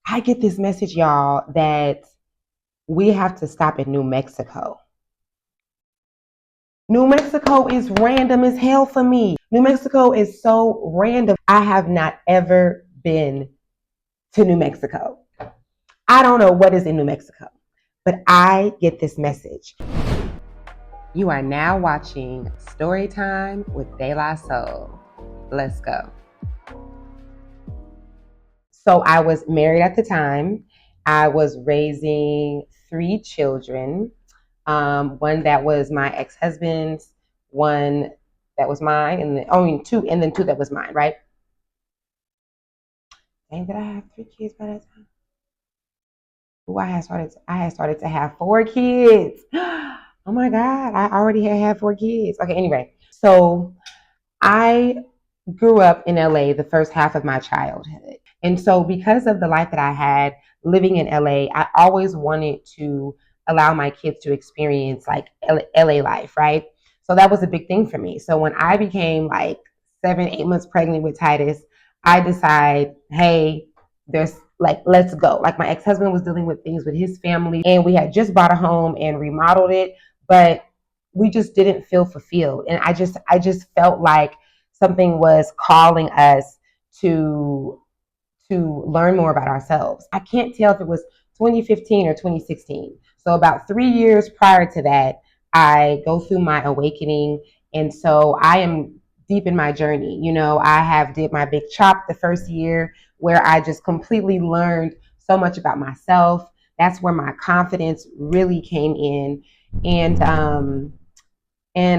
I get this message, y'all, that we have to stop in New Mexico. New Mexico is random as hell for me. New Mexico is so random. I have not ever been to New Mexico. I don't know what is in New Mexico, but I get this message. You are now watching Storytime with De La Soul. Let's go. So I was married at the time. I was raising 3 children. One that was my ex-husband's, one that was mine, and two, and then two that was mine, right? And did I have 3 kids by that time? Oh, I had started to have 4 kids. Oh my God, I already had 4 kids. Okay, anyway, so I grew up in LA the first half of my childhood. And so because of the life that I had living in LA, I always wanted to allow my kids to experience like LA life, right? So that was a big thing for me. So when I became like 7, 8 months pregnant with Titus, I decide, hey, there's like, let's go. Like my ex-husband was dealing with things with his family and we had just bought a home and remodeled it, but we just didn't feel fulfilled. And I just felt like something was calling us to learn more about ourselves. I can't tell if it was 2015 or 2016. So about 3 years prior to that, I go through my awakening. And so I am deep in my journey. You know, I have did my big chop the first year where I just completely learned so much about myself. That's where my confidence really came in. And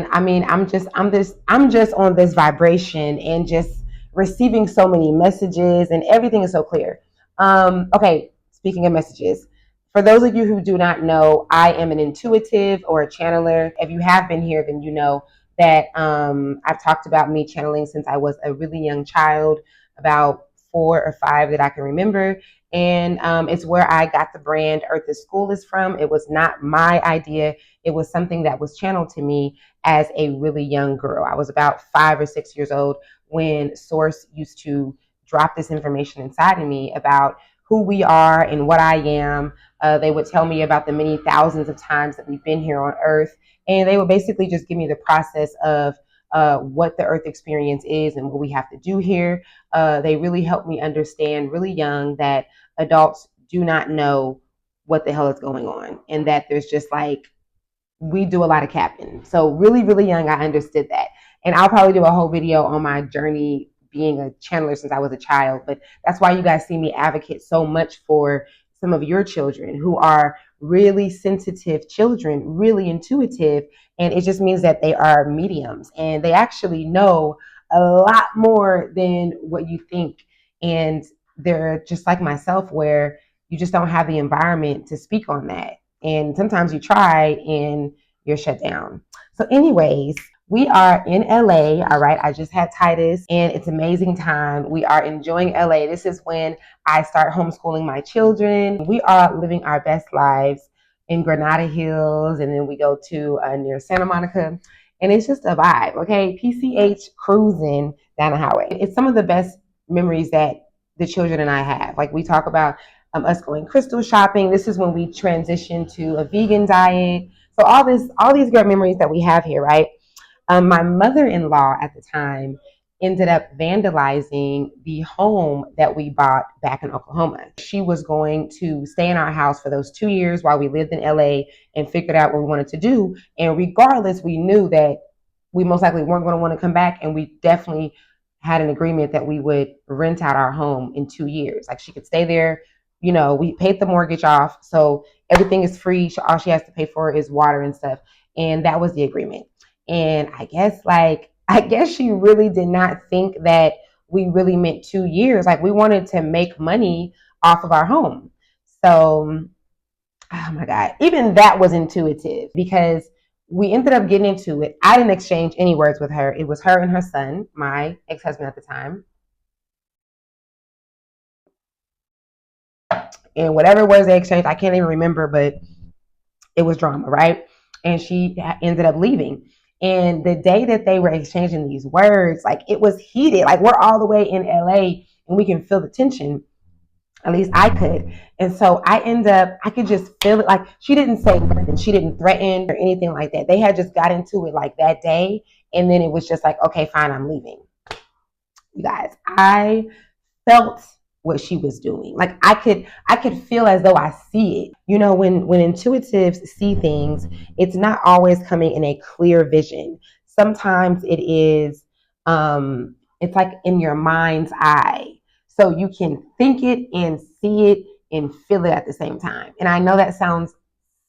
I mean, I'm just on this vibration and just receiving so many messages and everything is so clear. Okay, speaking of messages, for those of you who do not know, I am an intuitive or a channeler. If you have been here, then you know that I've talked about me channeling since I was a really young child, about 4 or 5 that I can remember. And it's where I got the brand Earth is School is from. It was not my idea. It was something that was channeled to me as a really young girl. I was about 5 or 6 years old when Source used to drop this information inside of me about who we are and what I am. They would tell me about the many thousands of times that we've been here on Earth. And they would basically just give me the process of what the Earth experience is and what we have to do here. They really helped me understand really young that adults do not know what the hell is going on and that there's just like we do a lot of capping. So really, really young, I understood that. And I'll probably do a whole video on my journey being a channeler since I was a child. But that's why you guys see me advocate so much for some of your children who are really sensitive children, really intuitive. And it just means that they are mediums and they actually know a lot more than what you think. And they're just like myself, where you just don't have the environment to speak on that. And sometimes you try and you're shut down. So anyways, we are in LA. All right. I just had Titus and it's amazing time. We are enjoying LA. This is when I start homeschooling my children. We are living our best lives in Granada Hills. And then we go to near Santa Monica. And it's just a vibe. Okay. PCH cruising down the highway. It's some of the best memories that the children and I have. Like we talk about us going crystal shopping. This is when we transitioned to a vegan diet. So all these great memories that we have here, right? My mother-in-law at the time ended up vandalizing the home that we bought back in Oklahoma. She was going to stay in our house for those 2 years while we lived in LA and figured out what we wanted to do. And regardless, we knew that we most likely weren't going to want to come back, and we definitely had an agreement that we would rent out our home in 2 years. Like she could stay there. You know, we paid the mortgage off, so everything is free. All she has to pay for is water and stuff. And that was the agreement. And I guess she really did not think that we really meant 2 years. Like we wanted to make money off of our home. So, oh my God, even that was intuitive because we ended up getting into it. I didn't exchange any words with her. It was her and her son, my ex-husband at the time. And whatever words they exchanged, I can't even remember, but it was drama, right? And she ended up leaving. And the day that they were exchanging these words, like it was heated. Like we're all the way in LA and we can feel the tension. At least I could. And so I could just feel it. Like she didn't say nothing. She didn't threaten or anything like that. They had just got into it like that day. And then it was just like, okay, fine, I'm leaving. You guys, I felt what she was doing. Like I could feel as though I see it. You know, when intuitives see things, it's not always coming in a clear vision. Sometimes it is it's like in your mind's eye. So you can think it and see it and feel it at the same time. And I know that sounds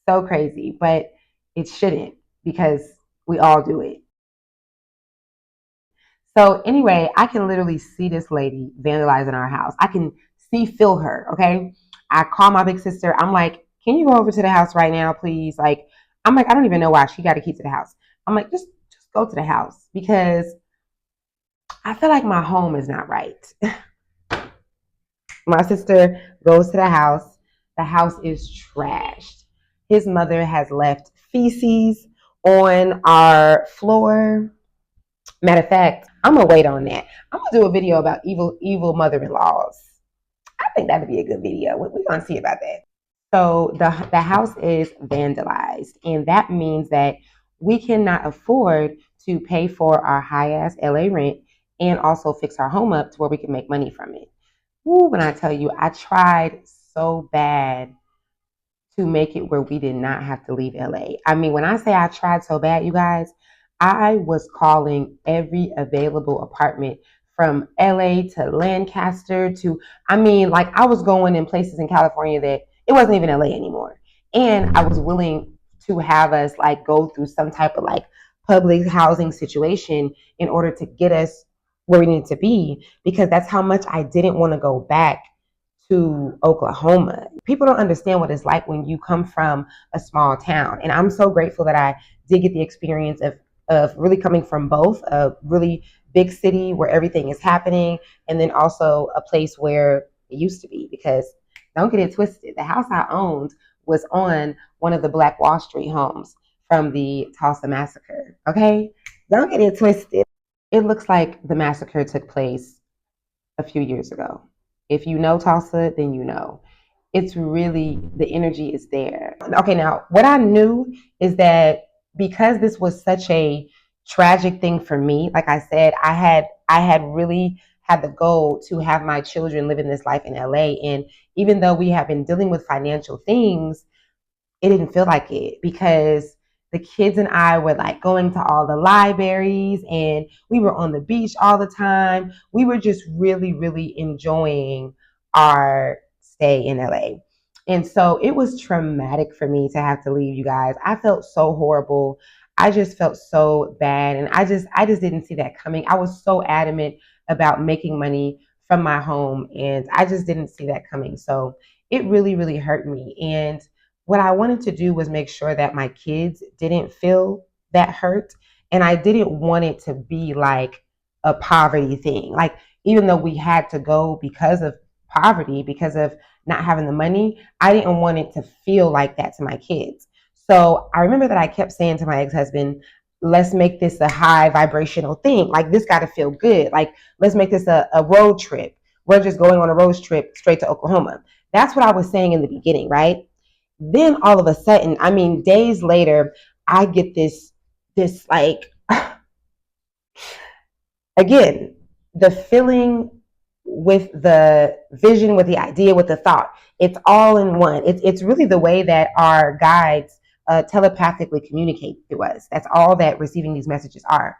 so crazy, but it shouldn't because we all do it. So anyway, I can literally see this lady vandalizing our house. I can feel her. Okay. I call my big sister. I'm like, can you go over to the house right now, please? Like, I'm like, I don't even know why she got a key to the house. I'm like, just go to the house because I feel like my home is not right. My sister goes to the house. The house is trashed. His mother has left feces on our floor. Matter of fact, I'm gonna wait on that. I'm gonna do a video about evil mother-in-laws. I think that'd be a good video. We're gonna see about that. So the house is vandalized, and that means that we cannot afford to pay for our high ass LA rent and also fix our home up to where we can make money from it. Ooh, when I tell you, I tried so bad to make it where we did not have to leave LA. I mean, when I say I tried so bad, you guys, I was calling every available apartment from LA to Lancaster to, I mean, like I was going in places in California that it wasn't even LA anymore. And I was willing to have us like go through some type of like public housing situation in order to get us where we needed to be because that's how much I didn't want to go back to Oklahoma. People don't understand what it's like when you come from a small town. And I'm so grateful that I did get the experience of really coming from both a really big city where everything is happening and then also a place where it used to be. Because don't get it twisted, the house I owned was on one of the Black Wall Street homes from the Tulsa massacre. Okay? Don't get it twisted. It looks like the massacre took place a few years ago. If you know Tulsa, then you know. It's really, the energy is there. Okay, now, what I knew is that because this was such a tragic thing for me, like I said, I had really had the goal to have my children live in this life in LA. And even though we have been dealing with financial things, it didn't feel like it because the kids and I were like going to all the libraries and we were on the beach all the time. We were just really, really enjoying our stay in LA. And so it was traumatic for me to have to leave, you guys. I felt so horrible. I just felt so bad and I just didn't see that coming. I was so adamant about making money from my home and I just didn't see that coming. So it really, really hurt me. And what I wanted to do was make sure that my kids didn't feel that hurt. And I didn't want it to be like a poverty thing. Like, even though we had to go because of poverty, because of not having the money, I didn't want it to feel like that to my kids. So I remember that I kept saying to my ex husband, let's make this a high vibrational thing. Like, this got to feel good. Like, let's make this a road trip. We're just going on a road trip straight to Oklahoma. That's what I was saying in the beginning, right? Then all of a sudden, I mean, days later, I get this like again, the feeling with the vision, with the idea, with the thought. It's all in one. It's really the way that our guides telepathically communicate to us. That's all that receiving these messages are.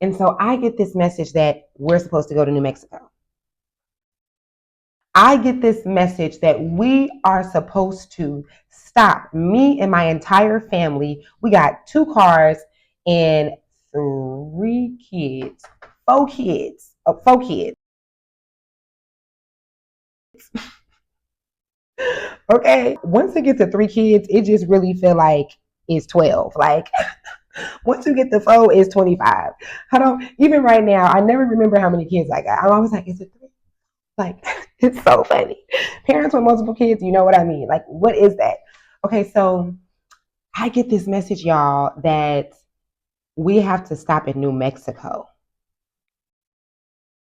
And so I get this message that we're supposed to go to New Mexico. I get this message that we are supposed to stop. Me and my entire family, we got 2 cars and 3 kids, 4 kids, 4 kids. Okay. Once it gets to 3 kids, it just really feel like it's 12. Like once you get the 4, it's 25. I don't, even right now, I never remember how many kids I got. I'm always like, is it 3? Like, it's so funny. Parents with multiple kids, you know what I mean? Like, what is that? Okay, so I get this message, y'all, that we have to stop in New Mexico.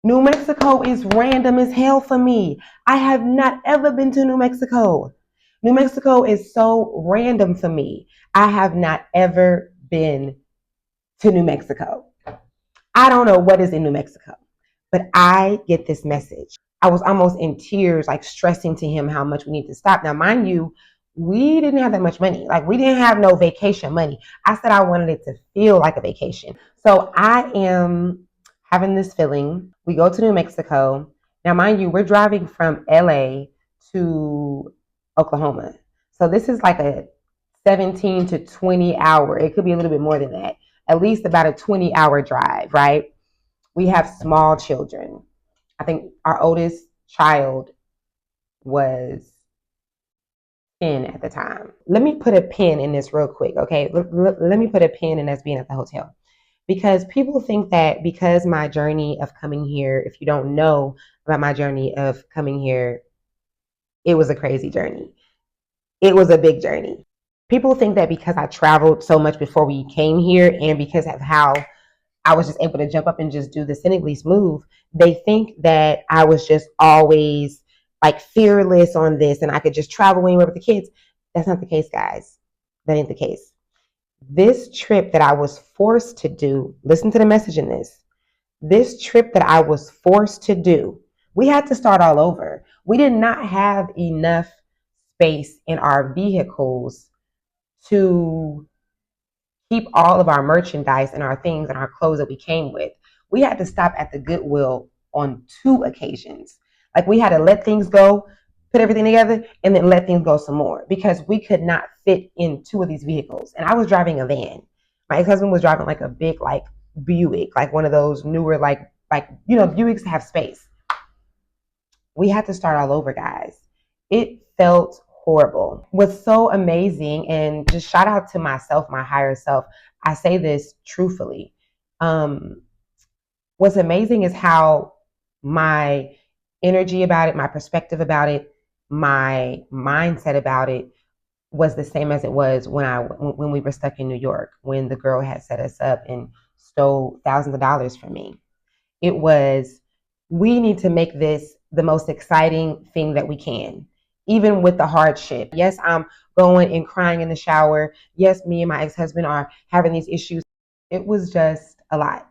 New Mexico is random as hell for me. I have not ever been to New Mexico. New Mexico is so random for me. I have not ever been to New Mexico. I don't know what is in New Mexico, but I get this message. I was almost in tears, like stressing to him how much we need to stop. Now, mind you, we didn't have that much money. Like, we didn't have no vacation money. I said I wanted it to feel like a vacation. So I am having this feeling. We go to New Mexico. Now, mind you, we're driving from LA to Oklahoma. So this is like a 17 to 20 hour. It could be a little bit more than that. At least about a 20-hour drive, right? We have small children. I think our oldest child was 10 at the time. Let me put a pin in this real quick, okay? Let me put a pin in us being at the hotel. Because people think that because my journey of coming here, if you don't know about my journey of coming here, it was a crazy journey. It was a big journey. People think that because I traveled so much before we came here and because of how I was just able to jump up and just do the Senegalese move, they think that I was just always like fearless on this and I could just travel anywhere with the kids. That's not the case, guys. That ain't the case. This trip that I was forced to do, listen to the message in this. This trip that I was forced to do, we had to start all over. We did not have enough space in our vehicles to keep all of our merchandise and our things and our clothes that we came with. We had to stop at the Goodwill on 2 occasions. Like, we had to let things go, put everything together, and then let things go some more because we could not fit in 2 of these vehicles. And I was driving a van. My ex-husband was driving like a big like Buick, like one of those newer like Buicks have space. We had to start all over, guys. It felt horrible. What's so amazing, and just shout out to myself, my higher self. I say this truthfully. What's amazing is how my energy about it, my perspective about it, my mindset about it was the same as it was when we were stuck in New York, when the girl had set us up and stole thousands of dollars from me. It was, we need to make this the most exciting thing that we can, even with the hardship. Yes, I'm going and crying in the shower. Yes, me and my ex-husband are having these issues. It was just a lot.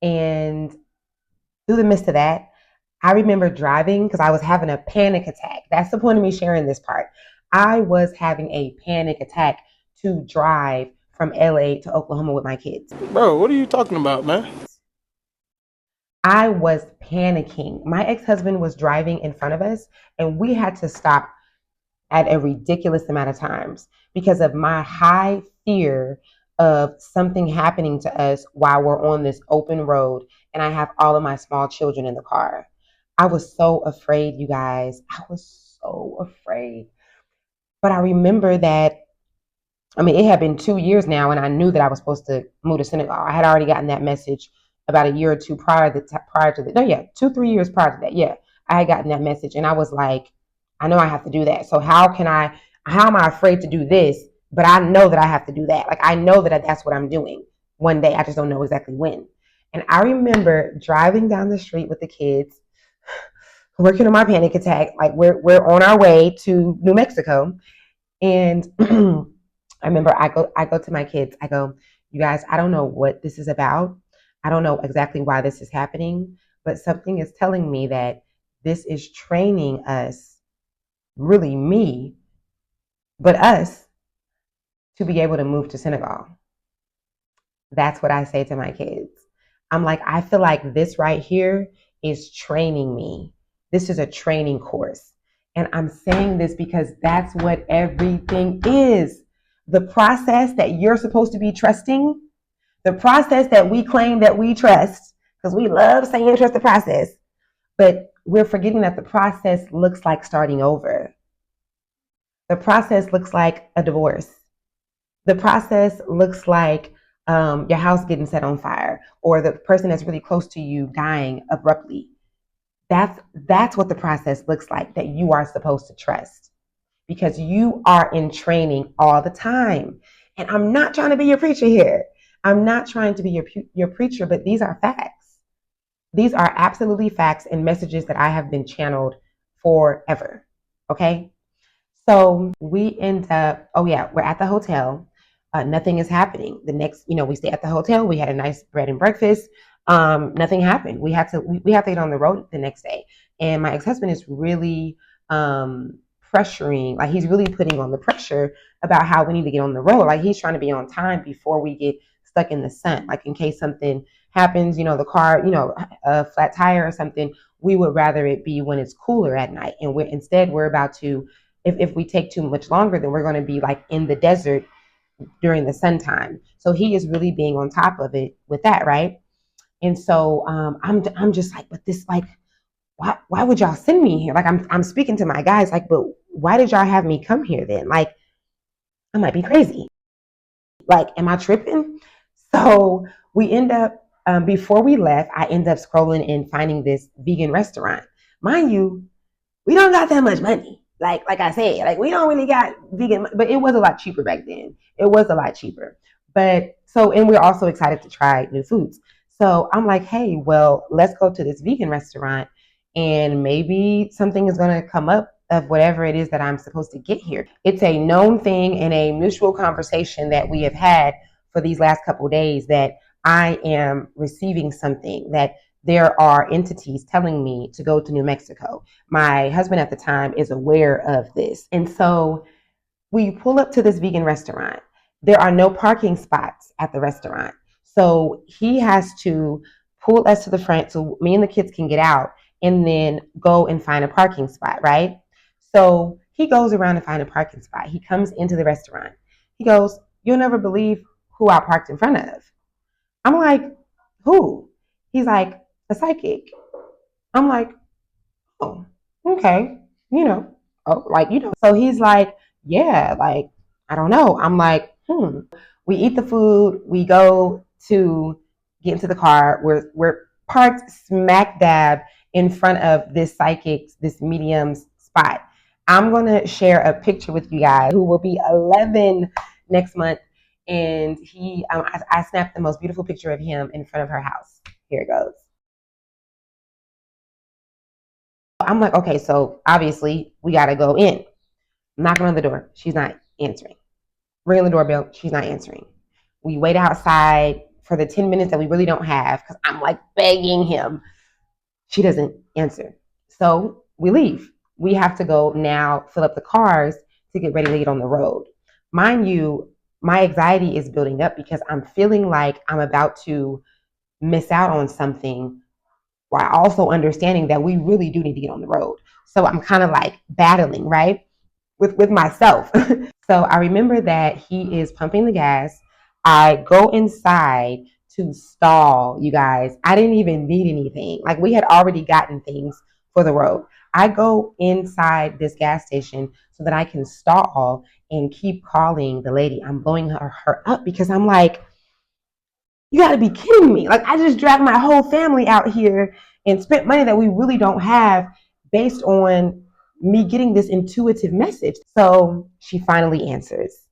And through the midst of that, I remember driving because I was having a panic attack. That's the point of me sharing this part. I was having a panic attack to drive from LA to Oklahoma with my kids. Bro, what are you talking about, man? I was panicking. My ex-husband was driving in front of us, and we had to stop at a ridiculous amount of times because of my high fear of something happening to us while we're on this open road and I have all of my small children in the car. I was so afraid, you guys. I was so afraid. But I remember that, I mean, it had been 2 years now, and I knew that I was supposed to move to Senegal. I had already gotten that message about a year or two prior to the, no, yeah, 2, 3 years prior to that. Yeah, I had gotten that message, and I was like, I know I have to do that. So how am I afraid to do this? But I know that I have to do that. Like, I know that that's what I'm doing one day. I just don't know exactly when. And I remember driving down the street with the kids, working on my panic attack. Like, we're on our way to New Mexico, and I remember I go to my kids. I go, you guys, I don't know what this is about. I don't know exactly why this is happening, but something is telling me that this is training us, really me, but us, to be able to move to Senegal. That's what I say to my kids. I'm like, I feel like this right here is training me. This is a training course. And I'm saying this because that's what everything is. The process that you're supposed to be trusting, the process that we claim that we trust, because we love saying trust the process, but we're forgetting that the process looks like starting over. The process looks like a divorce. The process looks like your house getting set on fire or the person that's really close to you dying abruptly. That's what the process looks like that you are supposed to trust because you are in training all the time. And I'm not trying to be your preacher here. I'm not trying to be your preacher, but these are facts. These are absolutely facts and messages that I have been channeled forever. Okay. So we end up, oh yeah, we're at the hotel. Nothing is happening. The next, we stay at the hotel. We had a nice bread and breakfast. Nothing happened. We have to get on the road the next day. And my ex-husband is really pressuring, like he's really putting on the pressure about how we need to get on the road. Like he's trying to be on time before we get stuck in the sun. Like in case something happens, the car, a flat tire or something, we would rather it be when it's cooler at night. And we're about to, if we take too much longer, then we're going to be like in the desert during the sun time. So he is really being on top of it with that, right? And so I'm just like, but this like, why would y'all send me here? Like I'm speaking to my guys like, but why did y'all have me come here then? Like I might be crazy. Like, am I tripping? So we end up before we left, I end up scrolling and finding this vegan restaurant. Mind you, we don't got that much money. Like I said, like we don't really got vegan, but it was a lot cheaper back then. It was a lot cheaper. But so, and we're also excited to try new foods. So I'm like, hey, well, let's go to this vegan restaurant and maybe something is going to come up of whatever it is that I'm supposed to get here. It's a known thing and a mutual conversation that we have had for these last couple of days that I am receiving something, that there are entities telling me to go to New Mexico. My husband at the time is aware of this. And so we pull up to this vegan restaurant. There are no parking spots at the restaurant. So he has to pull us to the front so me and the kids can get out and then go and find a parking spot, right? So he goes around to find a parking spot. He comes into the restaurant. He goes, "You'll never believe who I parked in front of." I'm like, "Who?" He's like, "A psychic." I'm like, "Oh, okay, you know, So he's like, "Yeah, like, I don't know." I'm like, We eat the food. We go to get into the car. We're parked smack dab in front of this psychic's, this medium's spot. I'm gonna share a picture with you guys who will be 11 next month, and I snapped the most beautiful picture of him in front of her house. Here it goes. I'm like, okay, so obviously we gotta go in. Knocking on the door. She's not answering. Ringing the doorbell. She's not answering. We wait outside for the 10 minutes that we really don't have because I'm like begging him. She doesn't answer. So we leave. We have to go now fill up the cars to get ready to get on the road. Mind you, my anxiety is building up because I'm feeling like I'm about to miss out on something while also understanding that we really do need to get on the road. So I'm kind of like battling, right? With myself. So I remember that he is pumping the gas. I go inside to stall, you guys. I didn't even need anything. Like we had already gotten things for the road. I go inside this gas station so that I can stall and keep calling the lady. I'm blowing her up because I'm like, you got to be kidding me. Like, I just dragged my whole family out here and spent money that we really don't have based on me getting this intuitive message. So she finally answers.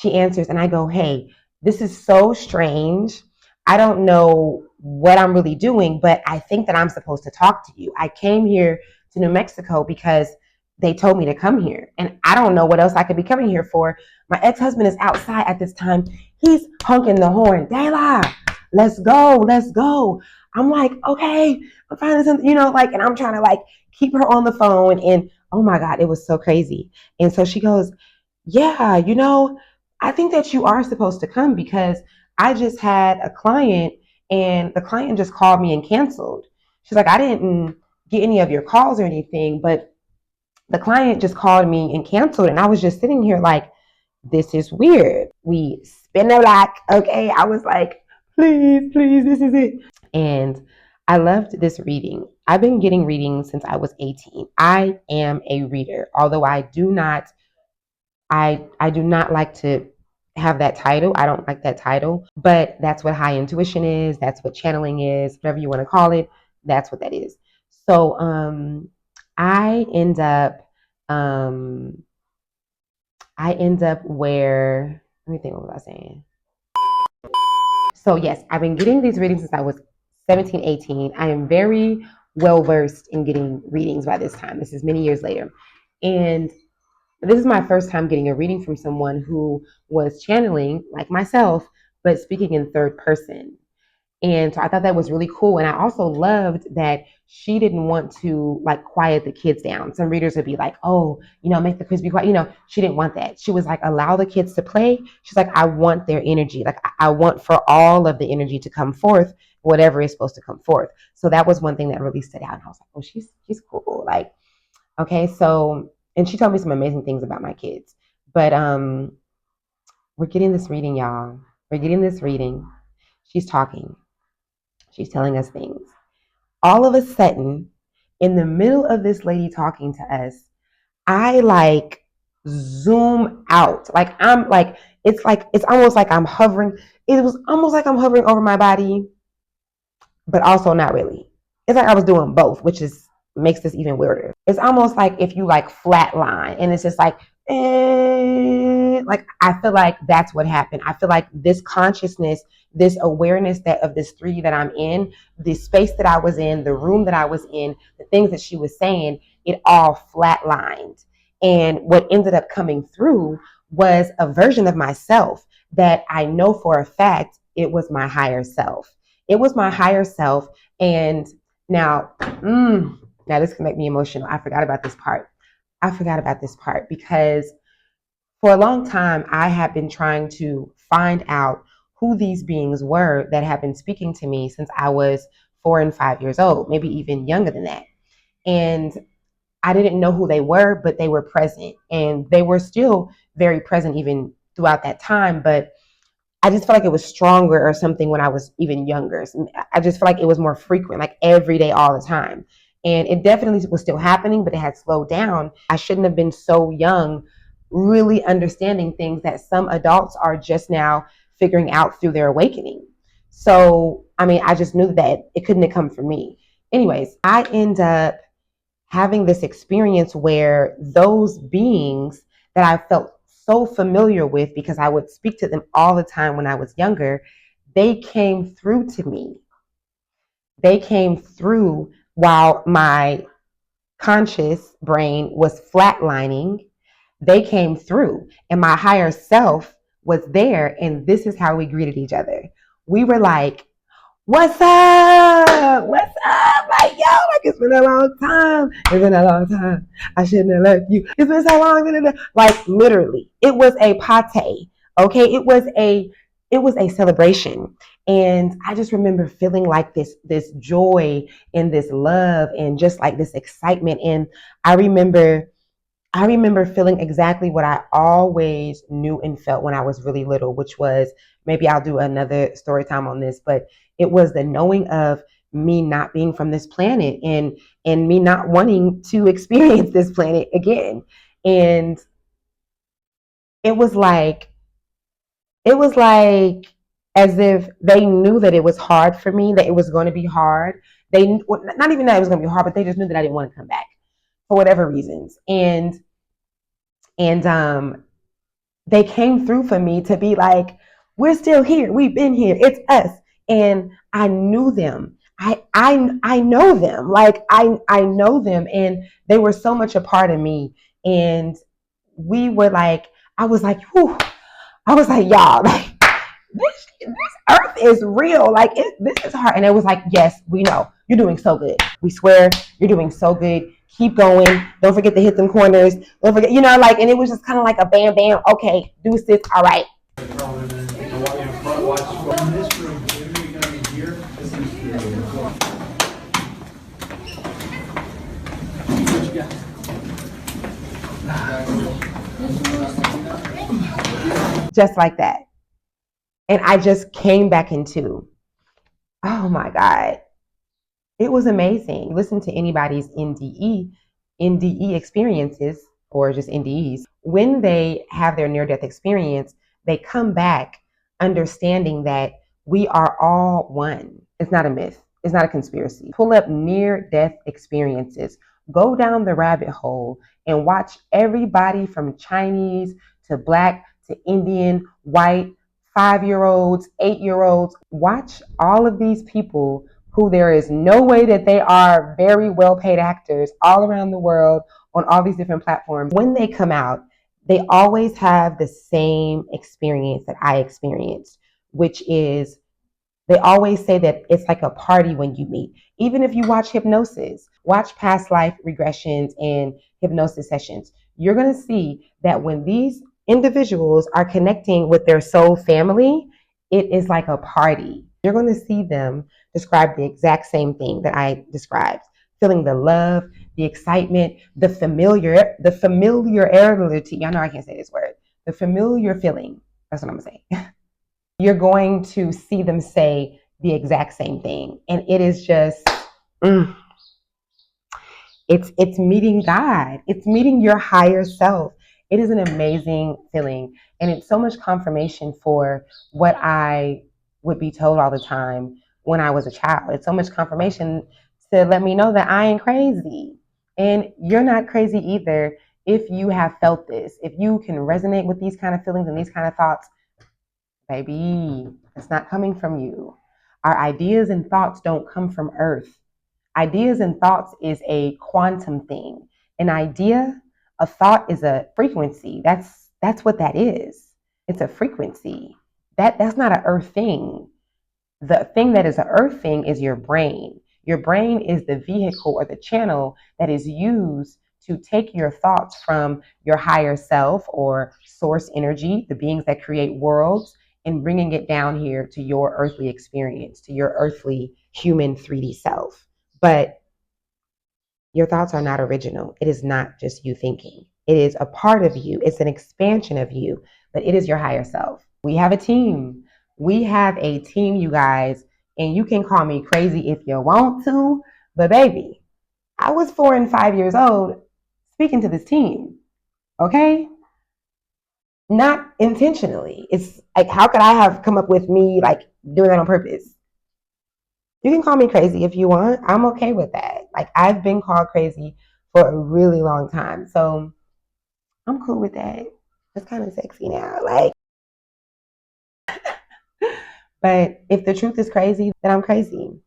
She answers, and I go, "Hey, this is so strange. I don't know what I'm really doing, but I think that I'm supposed to talk to you. I came here to New Mexico because they told me to come here, and I don't know what else I could be coming here for. My ex-husband is outside at this time. He's honking the horn. Dayla, let's go, let's go." I'm like, okay, I'm finding something, and I'm trying to like keep her on the phone. And oh my God, it was so crazy. And so she goes, "Yeah, I think that you are supposed to come because I just had a client and the client just called me and canceled." She's like, "I didn't get any of your calls or anything, but the client just called me and canceled." And I was just sitting here like, this is weird. We spin the block. Okay. I was like, please, please, this is it. And I loved this reading. I've been getting readings since I was 18. I am a reader, although I do not like to have that title. I don't like that title, but that's what high intuition is. That's what channeling is, whatever you want to call it. That's what that is. So I end up um where, let me think, what was I saying? So yes, I've been getting these readings since I was 17, 18. I am very well versed in getting readings by this time. This is many years later. And this is my first time getting a reading from someone who was channeling, like myself, but speaking in third person. And so I thought that was really cool. And I also loved that she didn't want to like quiet the kids down. Some readers would be like, oh, make the kids be quiet. She didn't want that. She was like, allow the kids to play. She's like, I want their energy. Like, I want for all of the energy to come forth, whatever is supposed to come forth. So that was one thing that really stood out. And I was like, oh, she's cool. Like, okay. So, and she told me some amazing things about my kids. But we're getting this reading, y'all. We're getting this reading. She's talking. She's telling us things. All of a sudden, in the middle of this lady talking to us, I like zoom out. It's almost like I'm hovering. It was almost like I'm hovering over my body, but also not really. It's like I was doing both, which is makes this even weirder. It's almost like if you like flatline and it's just like I feel like that's what happened. I feel like this consciousness, this awareness that of this 3D that I'm in, the space that I was in, the room that I was in, the things that she was saying, it all flatlined. And what ended up coming through was a version of myself that I know for a fact it was my higher self. It was my higher self. And now, now this can make me emotional. I forgot about this part. I forgot about this part because for a long time, I have been trying to find out who these beings were that have been speaking to me since I was 4 and 5 years old, maybe even younger than that. And I didn't know who they were, but they were present. And they were still very present even throughout that time. But I just felt like it was stronger or something when I was even younger. I just felt like it was more frequent, like every day, all the time. And it definitely was still happening, but it had slowed down. I shouldn't have been so young, really understanding things that some adults are just now figuring out through their awakening. So, I mean, I just knew that it couldn't have come from me. Anyways, I end up having this experience where those beings that I felt so familiar with because I would speak to them all the time when I was younger, they came through to me. They came through while my conscious brain was flatlining. They came through, and my higher self was there, and this is how we greeted each other. We were like, what's up? What's up? Like, yo, like it's been a long time. It's been a long time. I shouldn't have left you. It's been so long. Like literally, it was a pate. Okay, it was a celebration. And I just remember feeling like this joy and this love and just like this excitement. And I remember I remember feeling exactly what I always knew and felt when I was really little, which was maybe I'll do another story time on this, but it was the knowing of me not being from this planet and me not wanting to experience this planet again. And it was like it was like as if they knew that it was hard for me, that it was going to be hard. They not even that it was going to be hard, but they just knew that I didn't want to come back for whatever reasons. And they came through for me to be like, we're still here. We've been here. It's us. And I knew them. I know them. Like I know them, and they were so much a part of me. And we were like, I was like, whew, I was like, y'all, like this earth is real. Like this is hard. And it was like, yes, we know you're doing so good. We swear you're doing so good. Keep going. Don't forget to hit them corners. Don't forget, like, and it was just kind of like a bam, bam. Okay, deuces. All right. Just like that. And I just came back into, oh my God, it was amazing. Listen to anybody's NDE experiences or just NDEs. When they have their near-death experience, they come back understanding that we are all one. It's not a myth. It's not a conspiracy. Pull up near-death experiences. Go down the rabbit hole and watch everybody from Chinese to Black to Indian, white, 5-year-olds, 8-year-olds. Watch all of these people who there is no way that they are very well paid actors all around the world on all these different platforms. When they come out, they always have the same experience that I experienced, which is they always say that it's like a party when you meet. Even if you watch hypnosis, watch past life regressions and hypnosis sessions, you're going to see that when these individuals are connecting with their soul family, it is like a party. You're going to see them describe the exact same thing that I described, feeling the love, the excitement, the familiarity. Y'all know I can't say this word. The familiar feeling. That's what I'm going to say. You're going to see them say the exact same thing. And it is just, it's meeting God. It's meeting your higher self. It is an amazing feeling. And it's so much confirmation for what I would be told all the time when I was a child. It's so much confirmation to let me know that I ain't crazy. And you're not crazy either if you have felt this. If you can resonate with these kind of feelings and these kind of thoughts, baby, it's not coming from you. Our ideas and thoughts don't come from Earth. Ideas and thoughts is a quantum thing. An idea, a thought is a frequency. That's what that is. It's a frequency. That's not an Earth thing. The thing that is an Earth thing is your brain. Your brain is the vehicle or the channel that is used to take your thoughts from your higher self or source energy, the beings that create worlds, and bringing it down here to your earthly experience, to your earthly human 3D self. But your thoughts are not original. It is not just you thinking. It is a part of you. It's an expansion of you, but it is your higher self. We have a team. We have a team, you guys, and you can call me crazy if you want to, but baby, I was 4 and 5 years old speaking to this team, okay? Not intentionally. It's like, how could I have come up with me like doing that on purpose? You can call me crazy if you want. I'm okay with that. Like, I've been called crazy for a really long time. So I'm cool with that. It's kind of sexy now. Like, but if the truth is crazy, then I'm crazy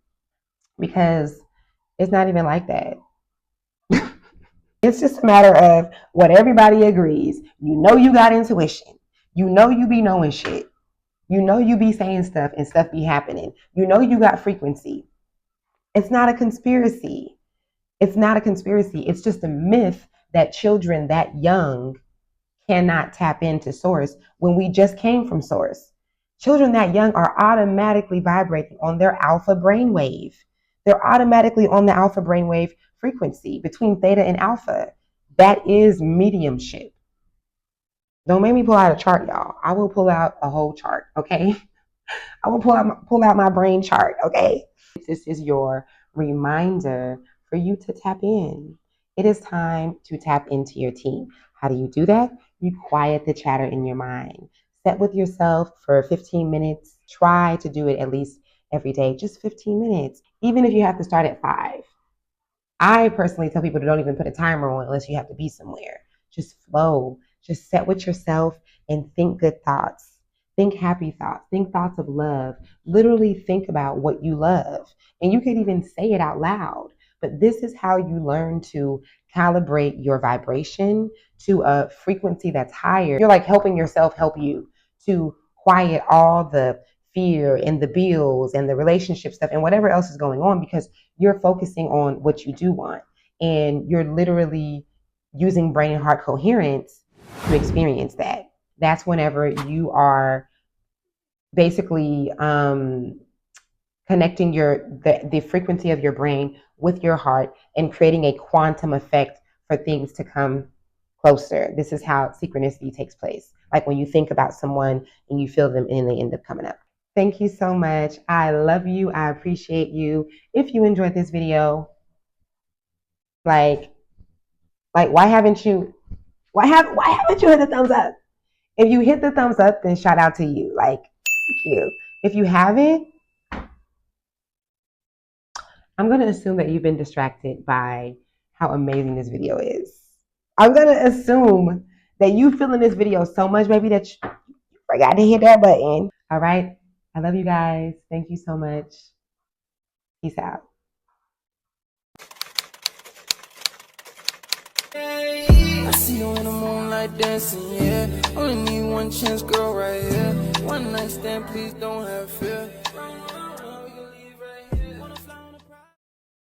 because it's not even like that. It's just a matter of what everybody agrees. You know, you got intuition. You know, you be knowing shit. You know, you be saying stuff and stuff be happening. You know, you got frequency. It's not a conspiracy. It's not a conspiracy. It's just a myth that children that young cannot tap into source when we just came from source. Children that young are automatically vibrating on their alpha brainwave. They're automatically on the alpha brainwave frequency between theta and alpha. That is mediumship. Don't make me pull out a chart, y'all. I will pull out a whole chart, okay? I will pull out my brain chart, okay? This is your reminder for you to tap in. It is time to tap into your team. How do you do that? You quiet the chatter in your mind. Set with yourself for 15 minutes. Try to do it at least every day, just 15 minutes, even if you have to start at 5. I personally tell people to don't even put a timer on unless you have to be somewhere. Just flow. Just sit with yourself and think good thoughts. Think happy thoughts. Think thoughts of love. Literally think about what you love. And you can even say it out loud. But this is how you learn to calibrate your vibration to a frequency that's higher. You're like helping yourself help you to quiet all the fear and the bills and the relationship stuff and whatever else is going on because you're focusing on what you do want. And you're literally using brain and heart coherence to experience that. That's whenever you are basically connecting the frequency of your brain with your heart and creating a quantum effect for things to come closer. This is how synchronicity takes place. Like when you think about someone and you feel them and they end up coming up. Thank you so much. I love you. I appreciate you. If you enjoyed this video, like why haven't you hit the thumbs up? If you hit the thumbs up, then shout out to you. Like, thank you. If you haven't, I'm going to assume that you've been distracted by how amazing this video is. I'm going to assume that you feeling this video so much, maybe that you forgot to hit that button. All right. I love you guys. Thank you so much. Peace out. I see you in the moonlight dancing, yeah. Only need one chance, girl, right here. One night stand, please don't have fear.